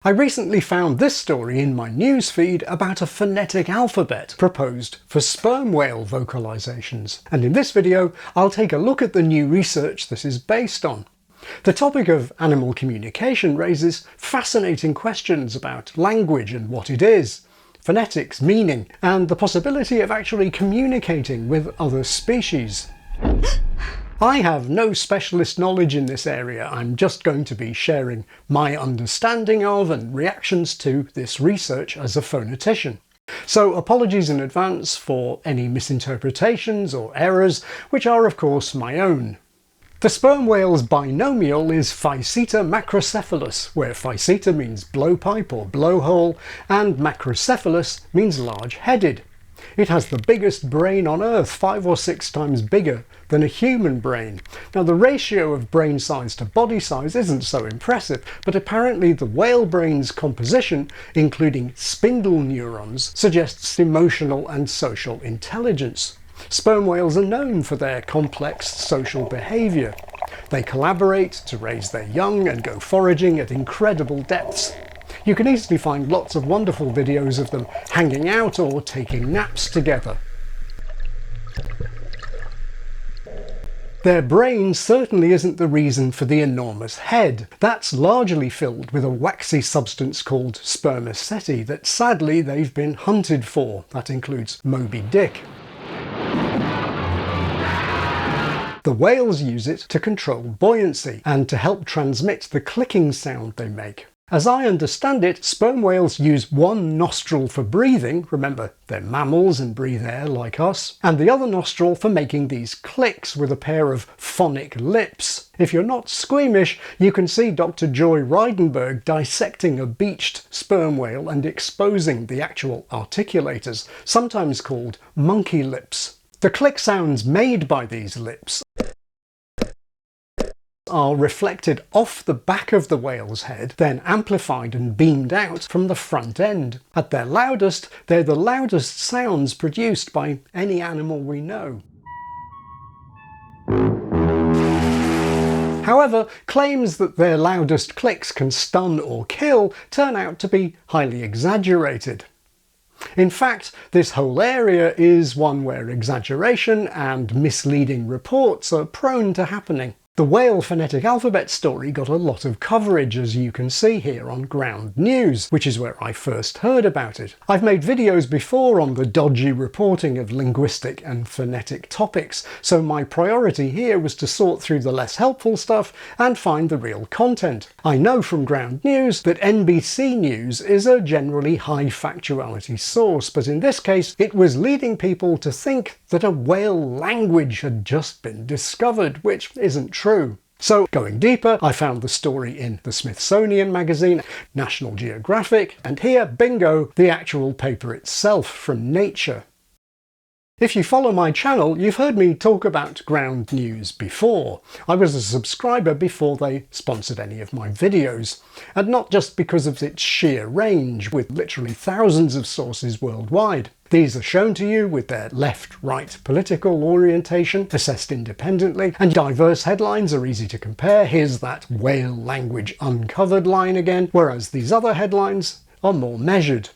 I recently found this story in my newsfeed about a phonetic alphabet proposed for sperm whale vocalizations, and in this video I'll take a look at the new research this is based on. The topic of animal communication raises fascinating questions about language and what it is, phonetics, meaning, and the possibility of actually communicating with other species. I have no specialist knowledge in this area. I'm just going to be sharing my understanding of and reactions to this research as a phonetician. So apologies in advance for any misinterpretations or errors, which are of course my own. The sperm whale's binomial is Phyceta macrocephalus, where Phyceta means blowpipe or blowhole, and macrocephalus means large-headed. It has the biggest brain on Earth, 5 or 6 times bigger than a human brain. Now the ratio of brain size to body size isn't so impressive, but apparently the whale brain's composition, including spindle neurons, suggests emotional and social intelligence. Sperm whales are known for their complex social behaviour. They collaborate to raise their young and go foraging at incredible depths. You can easily find lots of wonderful videos of them hanging out or taking naps together. Their brain certainly isn't the reason for the enormous head. That's largely filled with a waxy substance called spermaceti that sadly they've been hunted for. That includes Moby Dick. The whales use it to control buoyancy and to help transmit the clicking sound they make. As I understand it, sperm whales use one nostril for breathing, remember they're mammals and breathe air like us, and the other nostril for making these clicks with a pair of phonic lips. If you're not squeamish, you can see Dr. Joy Reidenberg dissecting a beached sperm whale and exposing the actual articulators, sometimes called monkey lips. The click sounds made by these lips are reflected off the back of the whale's head, then amplified and beamed out from the front end. At their loudest, they're the loudest sounds produced by any animal we know. However, claims that their loudest clicks can stun or kill turn out to be highly exaggerated. In fact, this whole area is one where exaggeration and misleading reports are prone to happening. The whale phonetic alphabet story got a lot of coverage, as you can see here on Ground News, which is where I first heard about it. I've made videos before on the dodgy reporting of linguistic and phonetic topics, so my priority here was to sort through the less helpful stuff and find the real content. I know from Ground News that NBC News is a generally high factuality source, but in this case it was leading people to think that a whale language had just been discovered, which isn't true. So, going deeper, I found the story in the Smithsonian magazine, National Geographic, and here, bingo, the actual paper itself from Nature. If you follow my channel, you've heard me talk about Ground News before. I was a subscriber before they sponsored any of my videos, and not just because of its sheer range, with literally thousands of sources worldwide. These are shown to you with their left-right political orientation, assessed independently, and diverse headlines are easy to compare. Here's that whale language uncovered line again, whereas these other headlines are more measured.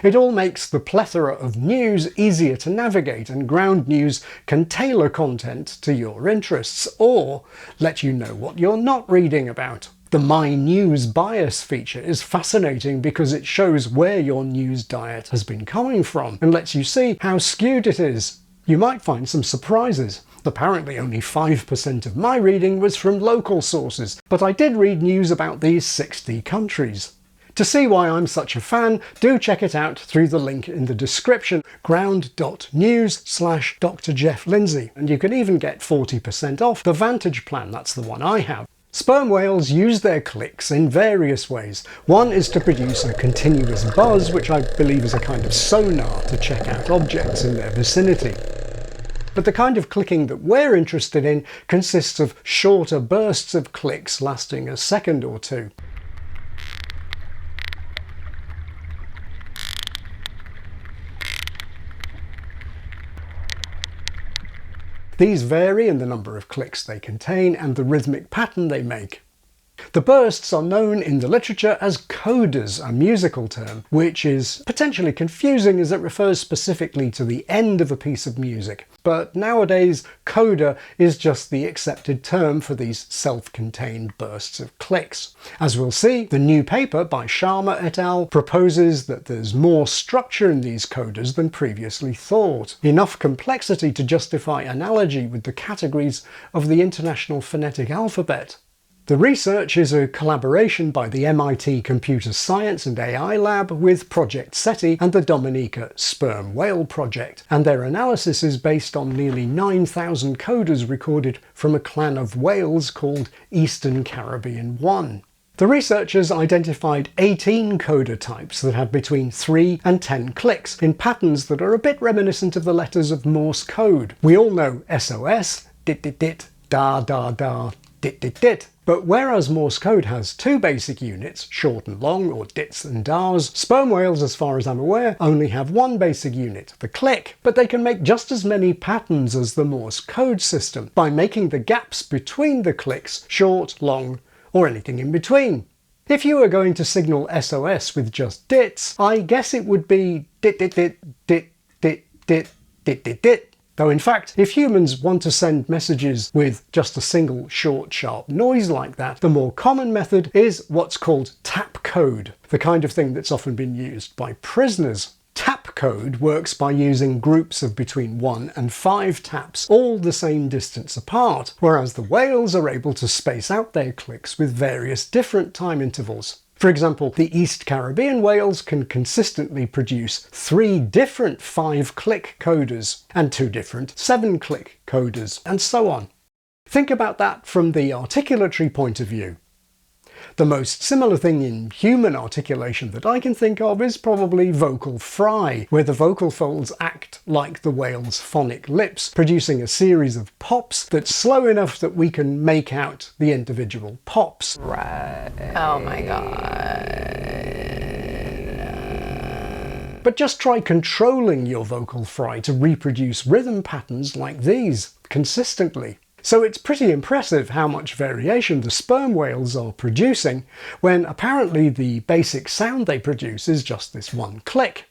It all makes the plethora of news easier to navigate, and Ground News can tailor content to your interests, or let you know what you're not reading about. The My News Bias feature is fascinating because it shows where your news diet has been coming from and lets you see how skewed it is. You might find some surprises. Apparently only 5% of my reading was from local sources, but I did read news about these 60 countries. To see why I'm such a fan, do check it out through the link in the description, ground.news/Dr. Jeff Lindsay, and you can even get 40% off the Vantage plan, that's the one I have. Sperm whales use their clicks in various ways. One is to produce a continuous buzz, which I believe is a kind of sonar to check out objects in their vicinity. But the kind of clicking that we're interested in consists of shorter bursts of clicks lasting a second or two. These vary in the number of clicks they contain and the rhythmic pattern they make. The bursts are known in the literature as codas, a musical term, which is potentially confusing as it refers specifically to the end of a piece of music. But nowadays, coda is just the accepted term for these self-contained bursts of clicks. As we'll see, the new paper by Sharma et al. Proposes that there's more structure in these codas than previously thought. Enough complexity to justify analogy with the categories of the International Phonetic Alphabet. The research is a collaboration by the MIT Computer Science and AI Lab with Project SETI and the Dominica Sperm Whale Project, and their analysis is based on nearly 9,000 codas recorded from a clan of whales called Eastern Caribbean 1. The researchers identified 18 coda types that had between 3 and 10 clicks in patterns that are a bit reminiscent of the letters of Morse code. We all know SOS, dit dit dit, da da da, dit dit dit. But whereas Morse code has 2 basic units, short and long, or dits and dars, sperm whales, as far as I'm aware, only have 1 basic unit, the click. But they can make just as many patterns as the Morse code system by making the gaps between the clicks short, long, or anything in between. If you were going to signal SOS with just dits, I guess it would be dit dit dit, dit dit dit, dit dit dit. Though in fact, if humans want to send messages with just a single short, sharp noise like that, the more common method is what's called tap code, the kind of thing that's often been used by prisoners. Tap code works by using groups of between 1 and 5 taps, all the same distance apart, whereas the whales are able to space out their clicks with various different time intervals. For example, the East Caribbean whales can consistently produce 3 different 5-click codas and 2 different 7-click codas, and so on. Think about that from the articulatory point of view. The most similar thing in human articulation that I can think of is probably vocal fry, where the vocal folds act like the whale's phonic lips, producing a series of pops that's slow enough that we can make out the individual pops. Right. Oh my god. But just try controlling your vocal fry to reproduce rhythm patterns like these consistently. So it's pretty impressive how much variation the sperm whales are producing, when apparently the basic sound they produce is just this 1 click.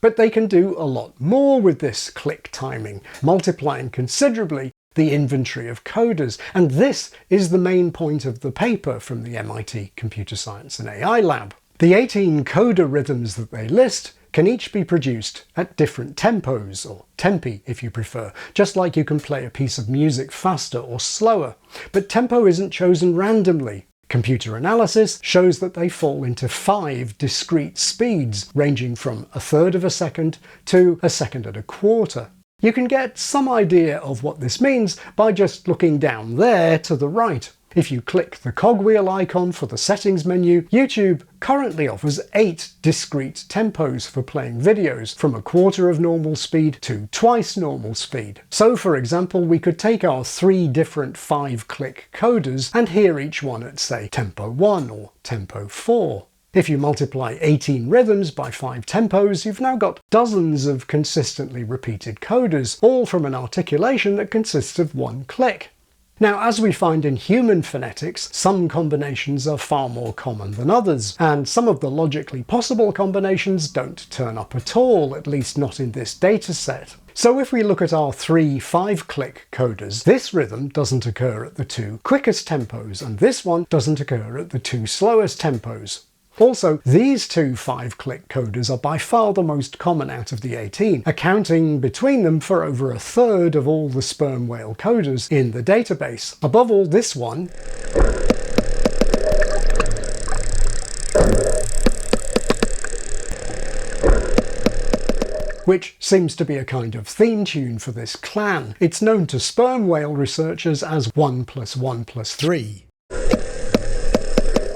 But they can do a lot more with this click timing, multiplying considerably the inventory of codas, and this is the main point of the paper from the MIT Computer Science and AI Lab. The 18 coda rhythms that they list can each be produced at different tempos, or tempi if you prefer, just like you can play a piece of music faster or slower. But tempo isn't chosen randomly. Computer analysis shows that they fall into 5 discrete speeds, ranging from 1/3 of a second to 1 1/4 seconds. You can get some idea of what this means by just looking down there to the right. If you click the cogwheel icon for the settings menu, YouTube currently offers 8 discrete tempos for playing videos, from 1/4 of normal speed to twice normal speed. So for example, we could take our 3 different 5-click codas and hear each one at, say, tempo 1 or tempo 4. If you multiply 18 rhythms by 5 tempos, you've now got dozens of consistently repeated codas, all from an articulation that consists of 1 click. Now, as we find in human phonetics, some combinations are far more common than others, and some of the logically possible combinations don't turn up at all, at least not in this data set. So if we look at our 3 5-click codas, this rhythm doesn't occur at the 2 quickest tempos, and this one doesn't occur at the 2 slowest tempos. Also, these 2 5-click codas are by far the most common out of the 18, accounting between them for over 1/3 of all the sperm whale codas in the database. Above all, this one, which seems to be a kind of theme tune for this clan. It's known to sperm whale researchers as 1 + 1 + 3.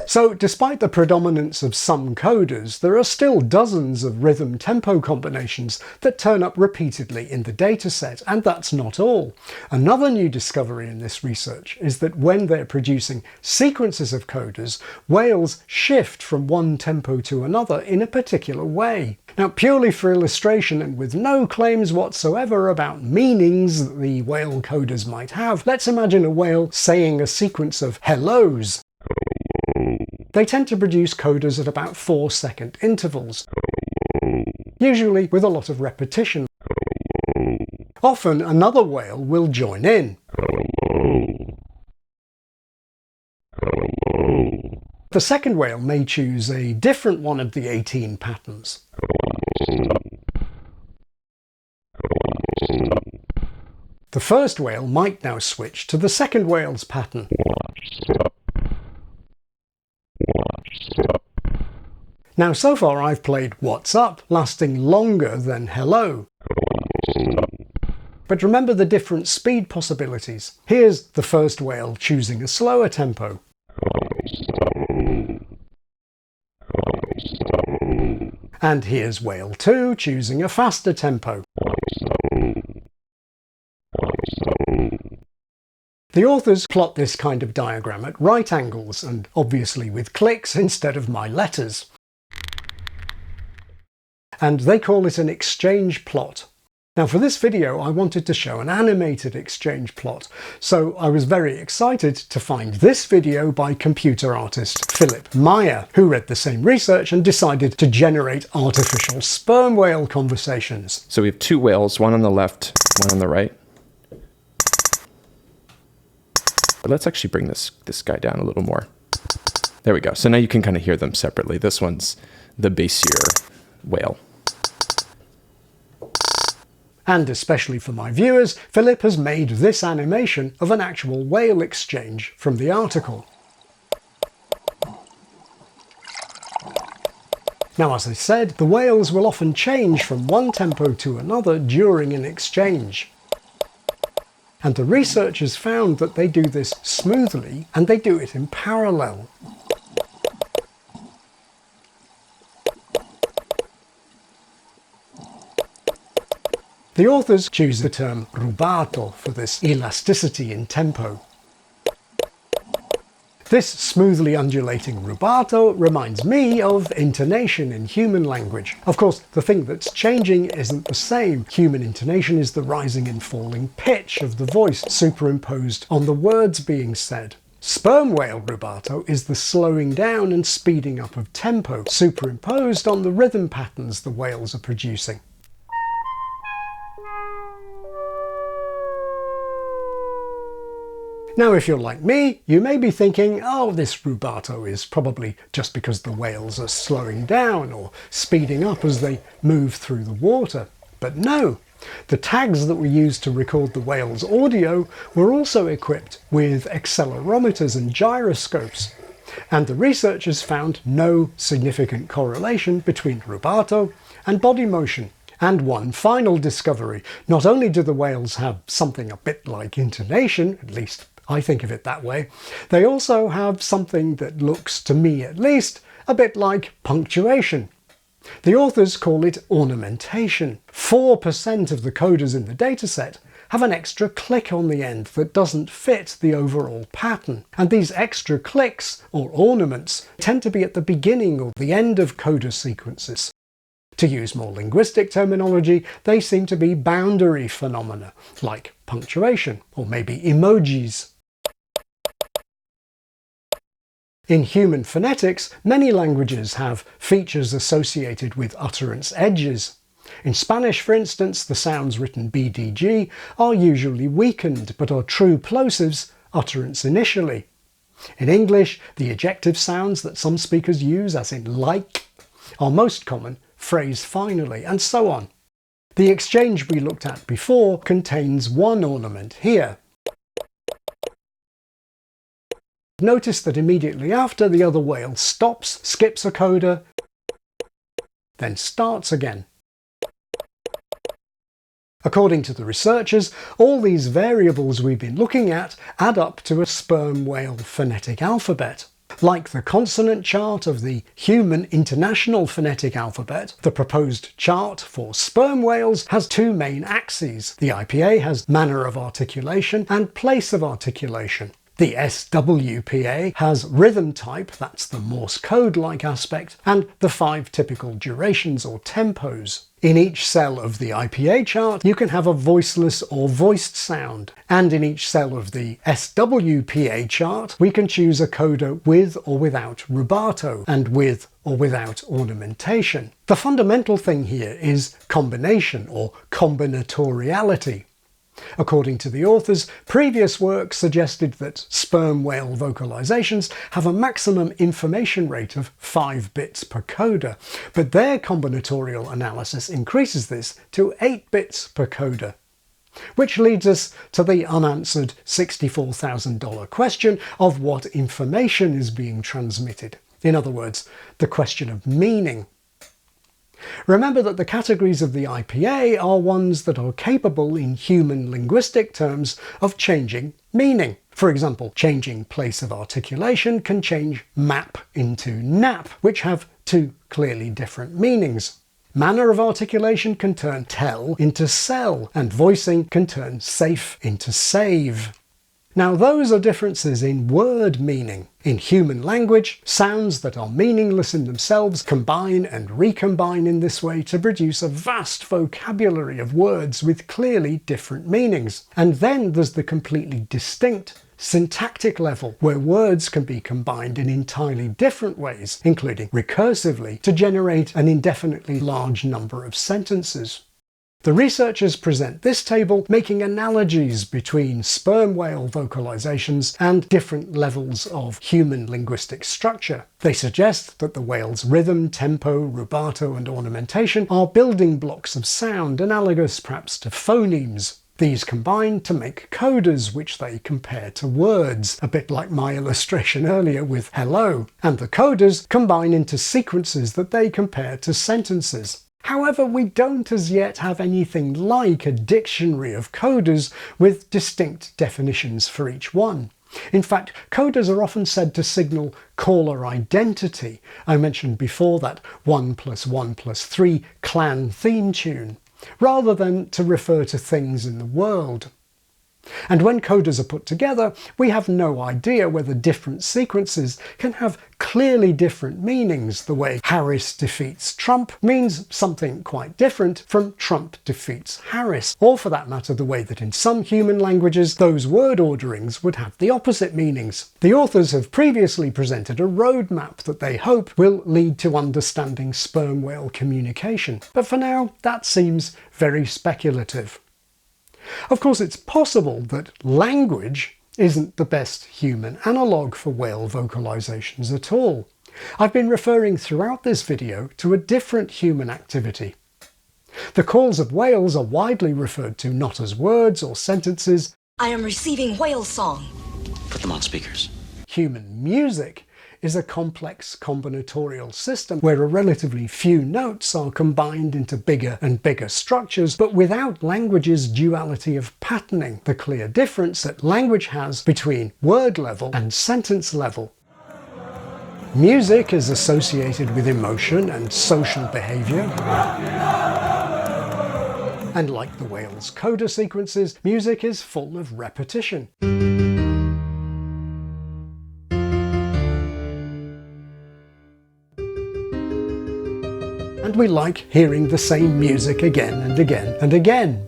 So despite the predominance of some codas, there are still dozens of rhythm tempo combinations that turn up repeatedly in the dataset, and that's not all. Another new discovery in this research is that when they're producing sequences of codas, whales shift from one tempo to another in a particular way. Now, purely for illustration and with no claims whatsoever about meanings that the whale codas might have, let's imagine a whale saying a sequence of hellos. they tend to produce codas at about 4-second intervals, usually with a lot of repetition. Often another whale will join in. The second whale may choose a different one of the 18 patterns. The first whale might now switch to the second whale's pattern. Now so far I've played What's Up, lasting longer than Hello. But remember the different speed possibilities. Here's the first whale choosing a slower tempo. And here's whale 2 choosing a faster tempo. The authors plot this kind of diagram at right angles, and obviously with clicks instead of my letters. And they call it an exchange plot. Now for this video I wanted to show an animated exchange plot, so I was very excited to find this video by computer artist Philip Meyer, who read the same research and decided to generate artificial sperm whale conversations. So we have two whales, one on the left, one on the right. But let's actually bring this guy down a little more. There we go. So now you can kind of hear them separately. This one's the bassier whale. And especially for my viewers, Philip has made this animation of an actual whale exchange from the article. Now, as I said, the whales will often change from one tempo to another during an exchange. And the researchers found that they do this smoothly and they do it in parallel. The authors choose the term rubato for this elasticity in tempo. This smoothly undulating rubato reminds me of intonation in human language. Of course, the thing that's changing isn't the same. Human intonation is the rising and falling pitch of the voice superimposed on the words being said. Sperm whale rubato is the slowing down and speeding up of tempo, superimposed on the rhythm patterns the whales are producing. Now, if you're like me, you may be thinking, oh, this rubato is probably just because the whales are slowing down or speeding up as they move through the water. But no, the tags that were used to record the whales' audio were also equipped with accelerometers and gyroscopes. And the researchers found no significant correlation between rubato and body motion. And one final discovery: not only do the whales have something a bit like intonation, at least I think of it that way, they also have something that looks, to me at least, a bit like punctuation. The authors call it ornamentation. 4% of the codas in the dataset have an extra click on the end that doesn't fit the overall pattern. And these extra clicks, or ornaments, tend to be at the beginning or the end of coda sequences. To use more linguistic terminology, they seem to be boundary phenomena, like punctuation, or maybe emojis. In human phonetics, many languages have features associated with utterance edges. In Spanish, for instance, the sounds written BDG are usually weakened, but are true plosives utterance initially. In English, the ejective sounds that some speakers use, as in like, are most common, phrase finally, and so on. The exchange we looked at before contains one ornament here. Notice that immediately after, the other whale stops, skips a coda, then starts again. According to the researchers, all these variables we've been looking at add up to a sperm whale phonetic alphabet. Like the consonant chart of the Human International Phonetic Alphabet, the proposed chart for sperm whales has two main axes. The IPA has manner of articulation and place of articulation. The SWPA has rhythm type, that's the Morse code-like aspect, and the 5 typical durations or tempos. In each cell of the IPA chart, you can have a voiceless or voiced sound, and in each cell of the SWPA chart, we can choose a coda with or without rubato, and with or without ornamentation. The fundamental thing here is combination or combinatoriality. According to the authors, previous work suggested that sperm whale vocalizations have a maximum information rate of 5 bits per coda, but their combinatorial analysis increases this to 8 bits per coda. Which leads us to the unanswered $64,000 question of what information is being transmitted. In other words, the question of meaning. Remember that the categories of the IPA are ones that are capable in human linguistic terms of changing meaning. For example, changing place of articulation can change map into nap, which have 2 clearly different meanings. Manner of articulation can turn tell into sell, and voicing can turn safe into save. Now those are differences in word meaning. In human language, sounds that are meaningless in themselves combine and recombine in this way to produce a vast vocabulary of words with clearly different meanings. And then there's the completely distinct syntactic level, where words can be combined in entirely different ways, including recursively, to generate an indefinitely large number of sentences. The researchers present this table making analogies between sperm whale vocalizations and different levels of human linguistic structure. They suggest that the whale's rhythm, tempo, rubato and ornamentation are building blocks of sound analogous perhaps to phonemes. These combine to make codas, which they compare to words, a bit like my illustration earlier with hello. And the codas combine into sequences that they compare to sentences. However, we don't as yet have anything like a dictionary of codas with distinct definitions for each one. In fact, codas are often said to signal caller identity. I mentioned before that 1+1+3 clan theme tune, rather than to refer to things in the world. And when codas are put together, we have no idea whether different sequences can have clearly different meanings. The way Harris defeats Trump means something quite different from Trump defeats Harris, or for that matter the way that in some human languages those word orderings would have the opposite meanings. The authors have previously presented a roadmap that they hope will lead to understanding sperm whale communication, but for now that seems very speculative. Of course, it's possible that language isn't the best human analogue for whale vocalizations at all. I've been referring throughout this video to a different human activity. The calls of whales are widely referred to not as words or sentences. I am receiving whale song. Put them on speakers. Human music is a complex combinatorial system where a relatively few notes are combined into bigger and bigger structures, but without language's duality of patterning, the clear difference that language has between word level and sentence level. Music is associated with emotion and social behaviour. And like the whale's coda sequences, music is full of repetition. And we like hearing the same music again and again and again.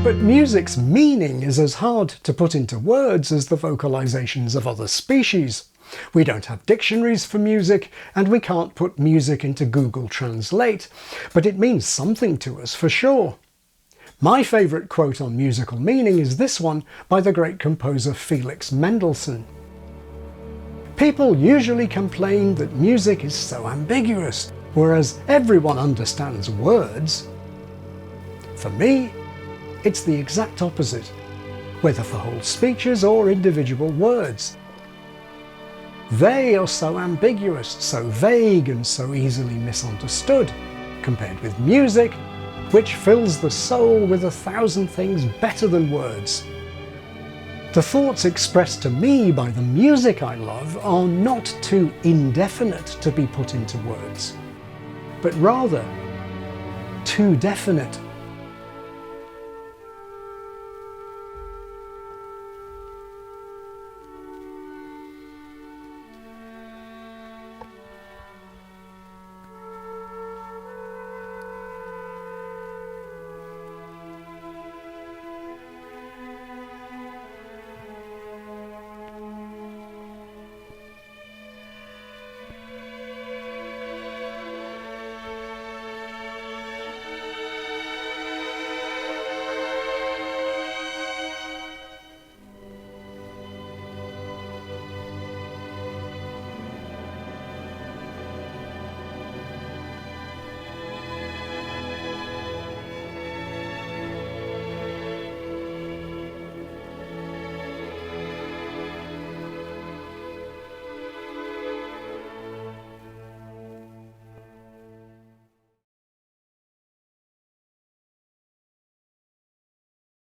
But music's meaning is as hard to put into words as the vocalizations of other species. We don't have dictionaries for music, and we can't put music into Google Translate, but it means something to us for sure. My favourite quote on musical meaning is this one by the great composer Felix Mendelssohn. People usually complain that music is so ambiguous, whereas everyone understands words. For me, it's the exact opposite, whether for whole speeches or individual words. They are so ambiguous, so vague and so easily misunderstood, compared with music, which fills the soul with 1,000 things better than words. The thoughts expressed to me by the music I love are not too indefinite to be put into words, but rather too too definite.